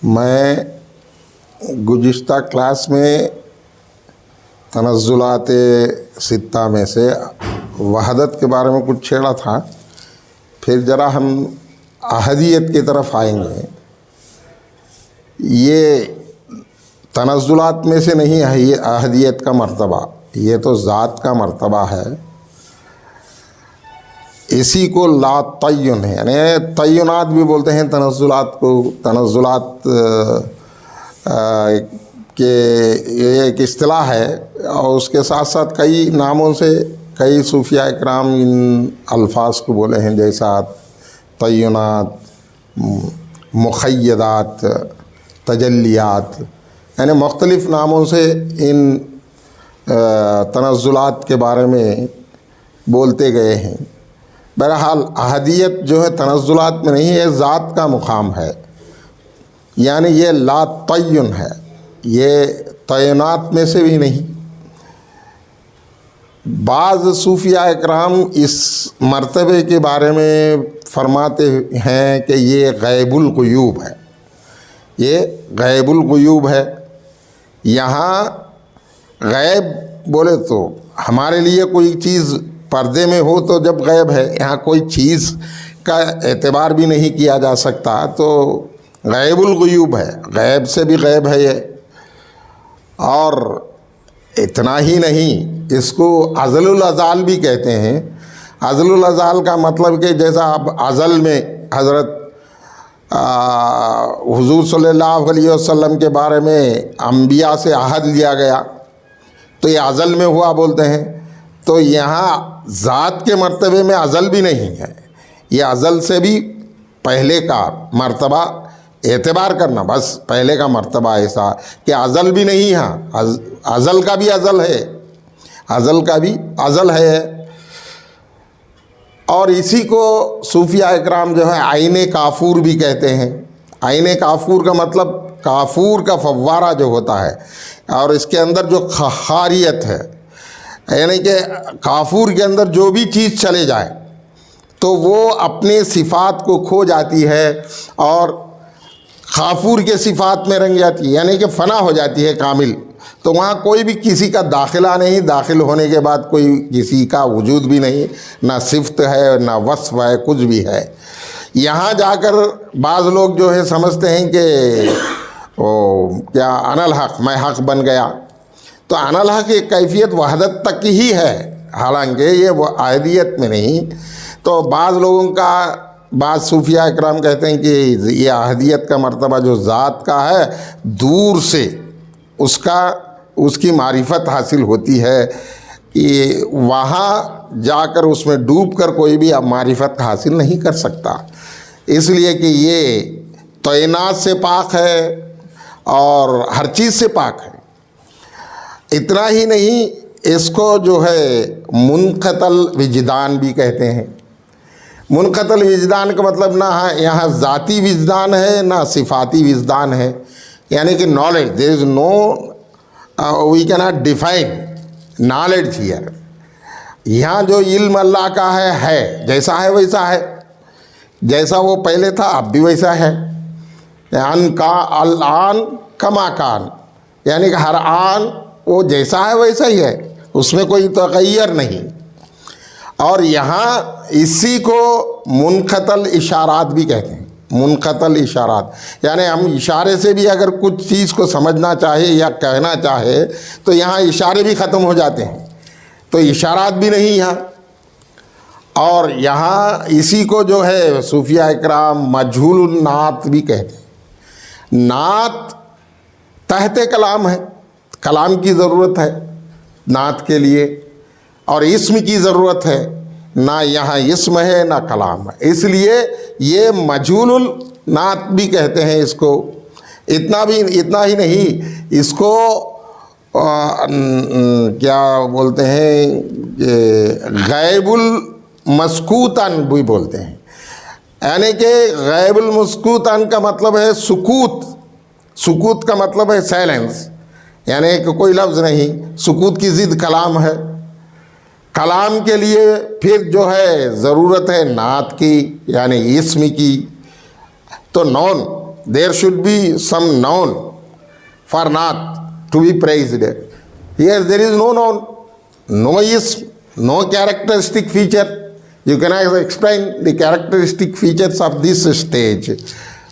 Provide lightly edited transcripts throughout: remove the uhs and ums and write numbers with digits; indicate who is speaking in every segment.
Speaker 1: میں گزشتہ کلاس میں تنزلات ستہ میں سے وحدت کے بارے میں کچھ چھیڑا تھا. پھر ذرا ہم احدیت کی طرف آئیں گے. یہ تنزلات میں سے نہیں ہے یہ احدیت کا مرتبہ، یہ تو ذات کا مرتبہ ہے. اسی کو لا تعین ہے، یعنی تعینات بھی بولتے ہیں تنزلات کو. تنزلات کہ یہ ایک اصطلاح ہے، اور اس کے ساتھ ساتھ کئی ناموں سے کئی صوفیاء اکرام ان الفاظ کو بولے ہیں، جیسا تعینات، مقیدات، تجلیات، یعنی مختلف ناموں سے ان تنزلات کے بارے میں بولتے گئے ہیں. بہرحال احدیت جو ہے تنزلات میں نہیں ہے، ذات کا مقام ہے، یعنی یہ لا تعین ہے، یہ تعینات میں سے بھی نہیں. بعض صوفیاء اکرام اس مرتبے کے بارے میں فرماتے ہیں کہ یہ غیب الغیوب ہے، یہ غیب الغیوب ہے. یہاں غیب بولے تو ہمارے لیے کوئی چیز پردے میں ہو تو جب غیب ہے، یہاں کوئی چیز کا اعتبار بھی نہیں کیا جا سکتا تو غیب الغیوب ہے، غیب سے بھی غیب ہے یہ. اور اتنا ہی نہیں، اس کو ازل الازال بھی کہتے ہیں. ازل الازال کا مطلب کہ جیسا اب ازل میں حضرت حضور صلی اللہ علیہ وسلم کے بارے میں انبیاء سے عہد لیا گیا تو یہ ازل میں ہوا بولتے ہیں. تو یہاں ذات کے مرتبے میں ازل بھی نہیں ہے، یہ ازل سے بھی پہلے کا مرتبہ اعتبار کرنا، بس پہلے کا مرتبہ ایسا کہ ازل بھی نہیں ہے، ازل کا بھی ازل ہے، ازل کا بھی ازل ہے. اور اسی کو صوفیاء اکرام جو ہے عین کافور بھی کہتے ہیں. عین کافور کا مطلب کافور کا فوارہ جو ہوتا ہے، اور اس کے اندر جو خاریت ہے، یعنی کہ کافور کے اندر جو بھی چیز چلے جائے تو وہ اپنے صفات کو کھو جاتی ہے اور کافور کے صفات میں رنگ جاتی ہے، یعنی کہ فنا ہو جاتی ہے کامل. تو وہاں کوئی بھی کسی کا داخلہ نہیں، داخل ہونے کے بعد کوئی کسی کا وجود بھی نہیں، نہ صفت ہے نہ وصف ہے، کچھ بھی ہے. یہاں جا کر بعض لوگ جو ہے سمجھتے ہیں کہ کیا انا الحق، میں حق بن گیا. تو انا الحق کی کیفیت وحدت تک ہی ہے، حالانکہ یہ وہ احدیت میں نہیں. تو بعض لوگوں کا، بعض صوفیاء اکرام کہتے ہیں کہ یہ احدیت کا مرتبہ جو ذات کا ہے، دور سے اس کی معرفت حاصل ہوتی ہے. کہ وہاں جا کر اس میں ڈوب کر کوئی بھی اب معرفت حاصل نہیں کر سکتا، اس لیے کہ یہ تعینات سے پاک ہے اور ہر چیز سے پاک ہے. اتنا ہی نہیں، اس کو جو ہے منقطع الوجدان بھی کہتے ہیں. منقطع الوجدان کا مطلب نہ یہاں ذاتی وجدان ہے نہ صفاتی وجدان ہے، یعنی کہ نالج، دیر از نو، وی کی ناٹ ڈیفائن نالج ہیئر. یہاں جو علم اللہ کا ہے، جیسا ہے ویسا ہے، جیسا وہ پہلے تھا اب بھی ویسا ہے. الآن کما کان، یعنی کہ ہر آن وہ جیسا ہے ویسا ہی ہے، اس میں کوئی تغیر نہیں. اور یہاں اسی کو منقطع الاشارات بھی کہتے ہیں. منقطع الاشارات یعنی ہم اشارے سے بھی اگر کچھ چیز کو سمجھنا چاہے یا کہنا چاہے تو یہاں اشارے بھی ختم ہو جاتے ہیں، تو اشارات بھی نہیں یہاں. اور یہاں اسی کو جو ہے صوفیاء اکرام مجہول النعت بھی کہتے ہیں. نعت تحت کلام ہے، کلام کی ضرورت ہے نعت کے لیے، اور اسم کی ضرورت ہے، نہ یہاں اسم ہے نہ کلام ہے، اس لیے یہ مجہول النعت بھی کہتے ہیں اس کو. اتنا ہی نہیں، اس کو کیا بولتے ہیں کہ غیب المسکوت عن بھی بولتے ہیں. یعنی کہ غیب المسکوت عن کا مطلب ہے سکوت. سکوت کا مطلب ہے سائلنس، یعنی کہ کوئی لفظ نہیں. سکوت کی ضد کلام ہے. کلام کے لیے پھر جو ہے ضرورت ہے نعت کی، یعنی اسم کی. تو نون there should be some noun for not to be praised. Here there is no noun, no is, no characteristic feature. You cannot explain the characteristic features of this stage.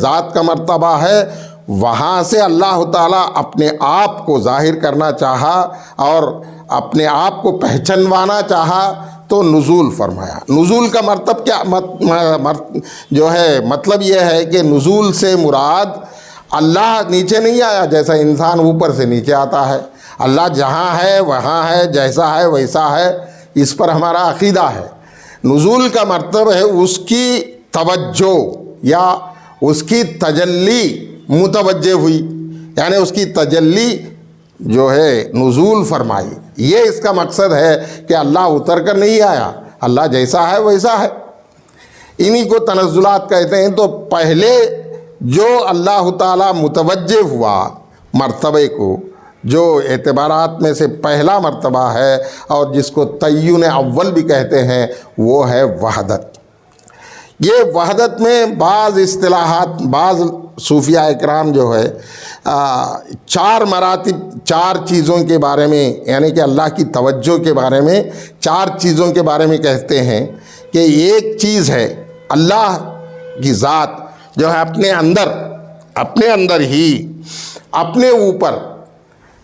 Speaker 1: ذات کا مرتبہ ہے، وہاں سے اللہ تعالیٰ اپنے آپ کو ظاہر کرنا چاہا اور اپنے آپ کو پہچانوانا چاہا تو نزول فرمایا۔ نزول کا مطلب یہ ہے کہ نزول سے مراد اللہ نیچے نہیں آیا جیسا انسان اوپر سے نیچے آتا ہے۔ اللہ جہاں ہے وہاں ہے، جیسا ہے ویسا ہے، اس پر ہمارا عقیدہ ہے۔ نزول کا مطلب ہے اس کی توجہ یا اس کی تجلی متوجہ ہوئی، یعنی اس کی تجلی جو ہے نزول فرمائی۔ یہ اس کا مقصد ہے کہ اللہ اتر کر نہیں آیا، اللہ جیسا ہے ویسا ہے۔ انہی کو تنزلات کہتے ہیں۔ تو پہلے جو اللہ تعالیٰ متوجہ ہوا مرتبے کو، جو اعتبارات میں سے پہلا مرتبہ ہے اور جس کو تعین اول بھی کہتے ہیں، وہ ہے وحدت۔ یہ وحدت میں بعض اصطلاحات، بعض صوفیہ اکرام جو ہے 4 مراتب، 4 چیزوں کے بارے میں، یعنی کہ اللہ کی توجہ کے بارے میں 4 چیزوں کے بارے میں کہتے ہیں کہ ایک چیز ہے اللہ کی ذات جو ہے اپنے اندر ہی اپنے اوپر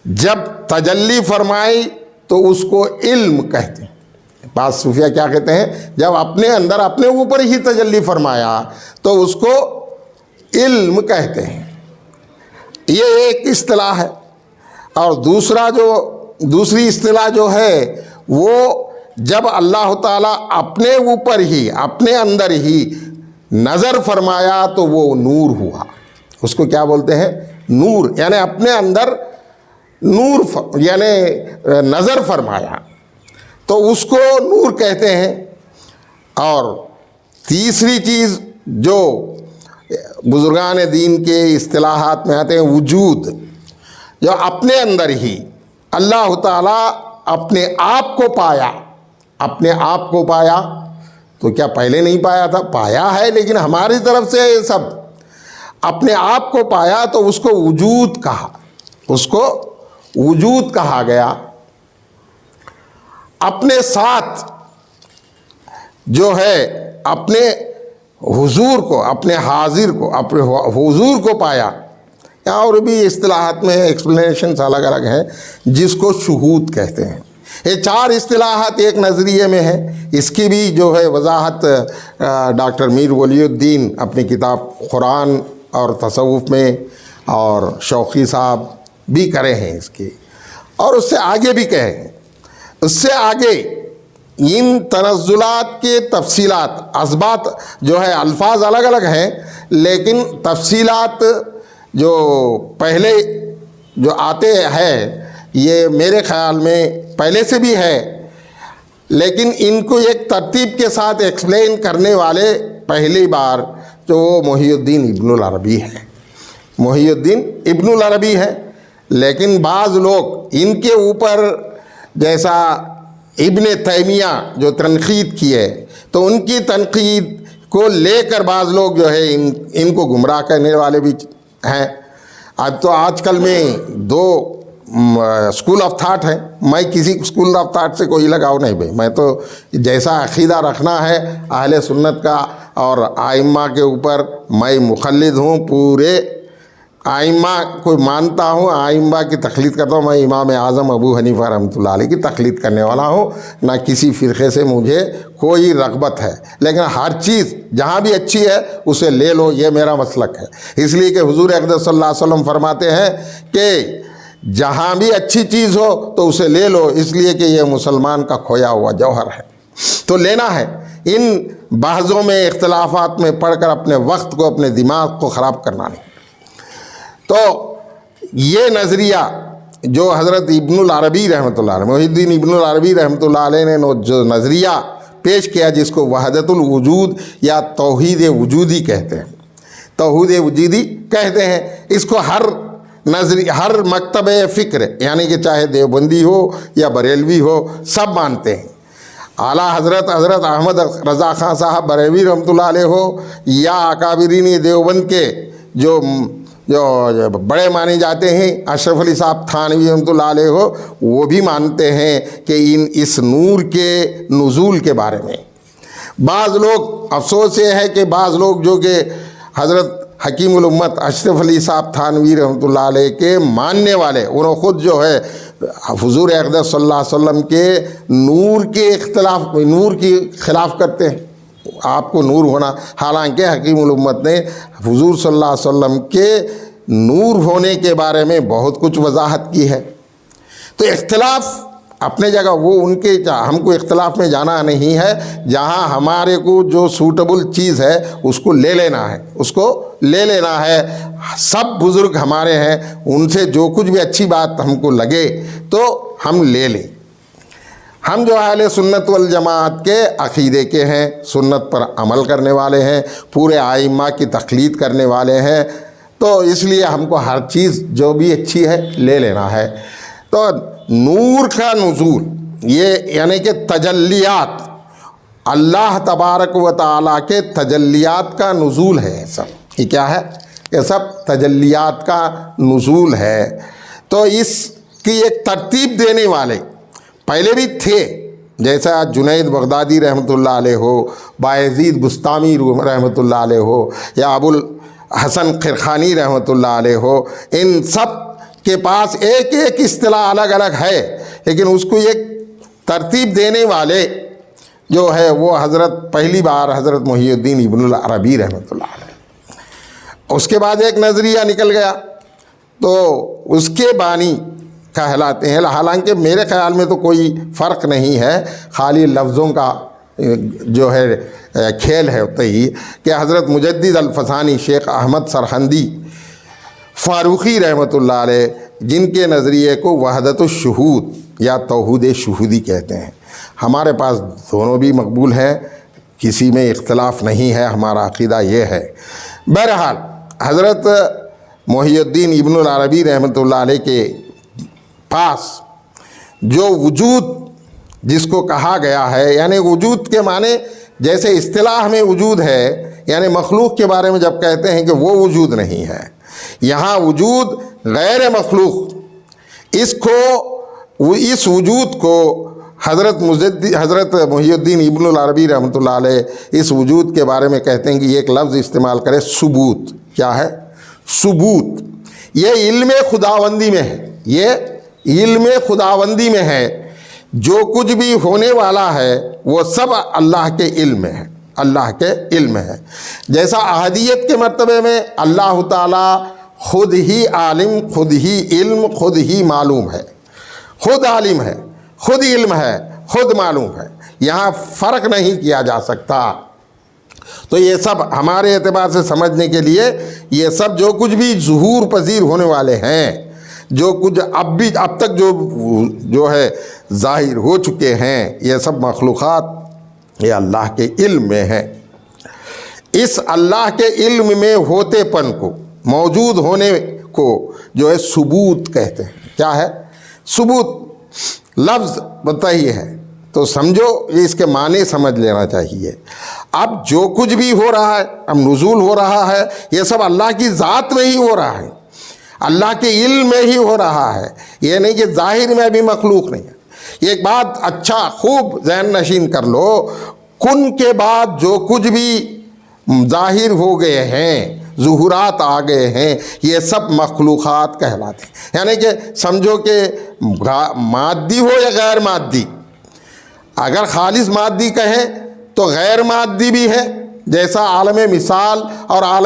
Speaker 1: جب تجلی فرمائی تو اس کو علم کہتے ہیں۔ بعض صوفیہ کیا کہتے ہیں؟ جب اپنے اندر اپنے اوپر ہی تجلی فرمایا تو اس کو علم کہتے ہیں۔ یہ ایک اصطلاح ہے۔ اور دوسری اصطلاح جو ہے وہ جب اللہ تعالیٰ اپنے اوپر ہی اپنے اندر ہی نظر فرمایا تو وہ نور ہوا۔ اس کو کیا بولتے ہیں؟ نور، یعنی اپنے اندر نور یعنی نظر فرمایا تو اس کو نور کہتے ہیں۔ اور تیسری چیز جو بزرگان دین کے اصطلاحات میں آتے ہیں، وجود، جو اپنے اندر ہی اللہ تعالیٰ اپنے آپ کو پایا۔ اپنے آپ کو پایا تو کیا پہلے نہیں پایا تھا؟ پایا ہے، لیکن ہماری طرف سے یہ سب اپنے آپ کو پایا تو اس کو وجود کہا، اس کو وجود کہا گیا۔ اپنے ساتھ جو ہے اپنے حضور کو، اپنے حاضر کو، اپنے حضور کو پایا۔ اور بھی اصطلاحات میں ایکسپلینیشنز الگ الگ ہیں جس کو شہود کہتے ہیں۔ یہ 4 اصطلاحات ایک نظریے میں ہیں۔ اس کی بھی جو ہے وضاحت ڈاکٹر میر ولی الدین اپنی کتاب قرآن اور تصوف میں، اور شوقی صاحب بھی کرے ہیں اس کی، اور اس سے آگے بھی کہے ہیں۔ اس سے آگے ان تنزلات کے تفصیلات، اسبات جو ہے الفاظ الگ الگ ہیں، لیکن تفصیلات جو پہلے جو آتے ہیں یہ میرے خیال میں پہلے سے بھی ہے، لیکن ان کو ایک ترتیب کے ساتھ ایکسپلین کرنے والے پہلی بار جو محی الدین ابن العربی ہے۔ محی الدین ابن العربی ہے، لیکن بعض لوگ ان کے اوپر جیسا ابن تیمیہ جو تنقید کی ہے تو ان کی تنقید کو لے کر بعض لوگ جو ہے ان کو گمراہ کرنے والے بھی ہیں۔ اب تو آج کل میں 2 اسکول آف تھاٹ ہیں۔ میں کسی اسکول آف تھاٹ سے کوئی لگاؤ نہیں بھائی، میں تو جیسا عقیدہ رکھنا ہے اہل سنت کا اور آئمہ کے اوپر میں مخلد ہوں، پورے آئمہ کو مانتا ہوں، آئمہ کی تقلید کرتا ہوں۔ میں امام اعظم ابو حنیفہ رحمۃ اللہ علیہ کی تقلید کرنے والا ہوں، نہ کسی فرقے سے مجھے کوئی رغبت ہے، لیکن ہر چیز جہاں بھی اچھی ہے اسے لے لو، یہ میرا مسلک ہے۔ اس لیے کہ حضور اقدس صلی اللہ علیہ وسلم فرماتے ہیں کہ جہاں بھی اچھی چیز ہو تو اسے لے لو، اس لیے کہ یہ مسلمان کا کھویا ہوا جوہر ہے، تو لینا ہے۔ ان بحثوں میں، اختلافات میں پڑھ کر اپنے وقت کو، اپنے دماغ کو خراب کرنا نہیں۔ تو یہ نظریہ جو حضرت ابن العربی رحمۃ اللہ علیہ، محی الدین ابن العربی رحمۃ اللہ علیہ نے جو نظریہ پیش کیا، جس کو وحدت الوجود یا توحید وجودی کہتے ہیں، توحید وجودی کہتے ہیں، اس کو ہر مکتب فکر، یعنی کہ چاہے دیوبندی ہو یا بریلوی ہو، سب مانتے ہیں۔ اعلیٰ حضرت احمد رضا خان صاحب بریلوی رحمۃ اللہ علیہ ہو یا اکابرین دیوبند کے جو بڑے مانے جاتے ہیں، اشرف علی صاحب تھانوی رحمۃ اللہ علیہ ہو، وہ بھی مانتے ہیں کہ اس نور کے نزول کے بارے میں۔ بعض لوگ، افسوس یہ ہے کہ بعض لوگ جو کہ حضرت حکیم الامت اشرف علی صاحب تھانوی رحمۃ اللہ علیہ کے ماننے والے، انہوں خود جو ہے حضور اقدس صلی اللہ علیہ وسلم کے نور کی خلاف کرتے ہیں، آپ کو نور ہونا، حالانکہ حکیم الامت نے حضور صلی اللہ علیہ وسلم کے نور ہونے کے بارے میں بہت کچھ وضاحت کی ہے۔ تو اختلاف اپنے جگہ، وہ ان کے، ہم کو اختلاف میں جانا نہیں ہے، جہاں ہمارے کو جو سوٹیبل چیز ہے اس کو لے لینا ہے، سب بزرگ ہمارے ہیں، ان سے جو کچھ بھی اچھی بات ہم کو لگے تو ہم لے لیں۔ ہم جو اہل سنت والجماعت کے عقیدے کے ہیں، سنت پر عمل کرنے والے ہیں، پورے ائمہ کی تقلید کرنے والے ہیں، تو اس لیے ہم کو ہر چیز جو بھی اچھی ہے لے لینا ہے۔ تو نور کا نزول، یہ یعنی کہ تجلیات، اللہ تبارک و تعالیٰ کے تجلیات کا نزول ہے، سب یہ کیا ہے؟ یہ سب تجلیات کا نزول ہے۔ تو اس کی ایک ترتیب دینے والے پہلے بھی تھے، جیسا جنید بغدادی رحمۃ اللہ علیہ ہو، بایزید بستامی رحمۃ اللہ علیہ ہو، یا ابو الحسن قرخانی رحمۃ اللہ علیہ ہو، ان سب کے پاس ایک اصطلاح الگ الگ ہے، لیکن اس کو ایک ترتیب دینے والے جو ہے وہ پہلی بار حضرت محی الدین ابن العربی رحمۃ اللہ علیہ۔ اس کے بعد ایک نظریہ نکل گیا تو اس کے بانی کہلاتے ہیں، حالانکہ میرے خیال میں تو کوئی فرق نہیں ہے، خالی لفظوں کا جو ہے کھیل ہے ہوتا ہی، کہ حضرت مجدد الفسانی شیخ احمد سرہندی فاروقی رحمۃ اللہ علیہ، جن کے نظریے کو وحدت الشہود یا توحید شہودی کہتے ہیں، ہمارے پاس دونوں بھی مقبول ہیں، کسی میں اختلاف نہیں ہے، ہمارا عقیدہ یہ ہے۔ بہرحال حضرت محی الدین ابن العربی رحمۃ اللہ علیہ کے پاس جو وجود جس کو کہا گیا ہے، یعنی وجود کے معنی جیسے اصطلاح میں وجود ہے، یعنی مخلوق کے بارے میں جب کہتے ہیں کہ وہ وجود نہیں ہے، یہاں وجود غیر مخلوق، اس وجود کو حضرت محی الدین ابن العربی رحمۃ اللہ علیہ اس وجود کے بارے میں کہتے ہیں کہ یہ ایک لفظ استعمال کرے، ثبوت۔ کیا ہے؟ ثبوت۔ یہ علم خداوندی میں ہے، یہ علم خداوندی میں ہے، جو کچھ بھی ہونے والا ہے وہ سب اللہ کے علم میں ہے، اللہ کے علم میں ہے۔ جیسا احدیت کے مرتبے میں اللہ تعالیٰ خود ہی عالم، خود ہی علم، خود ہی معلوم ہے، خود عالم ہے، خود علم ہے، خود معلوم ہے، یہاں فرق نہیں کیا جا سکتا۔ تو یہ سب ہمارے اعتبار سے سمجھنے کے لیے، یہ سب جو کچھ بھی ظہور پذیر ہونے والے ہیں، جو کچھ اب تک جو ہے ظاہر ہو چکے ہیں، یہ سب مخلوقات یہ اللہ کے علم میں ہے۔ اس اللہ کے علم میں ہوتے پن کو، موجود ہونے کو جو ہے ثبوت کہتے ہیں۔ کیا ہے؟ ثبوت لفظ بتائیے ہے تو سمجھو، یہ اس کے معنی سمجھ لینا چاہیے۔ اب جو کچھ بھی ہو رہا ہے، اب نزول ہو رہا ہے، یہ سب اللہ کی ذات میں ہی ہو رہا ہے، اللہ کے علم میں ہی ہو رہا ہے، یہ نہیں کہ ظاہر میں ابھی مخلوق نہیں ہے۔ یہ ایک بات اچھا خوب ذہن نشین کر لو، کن کے بعد جو کچھ بھی ظاہر ہو گئے ہیں، ظہورات آ گئے ہیں، یہ سب مخلوقات کہلاتے ہیں۔ یعنی کہ سمجھو کہ مادی ہو یا غیر مادی، اگر خالص مادی کہیں تو غیر مادی بھی ہے، جیسا عالم مثال اور عالم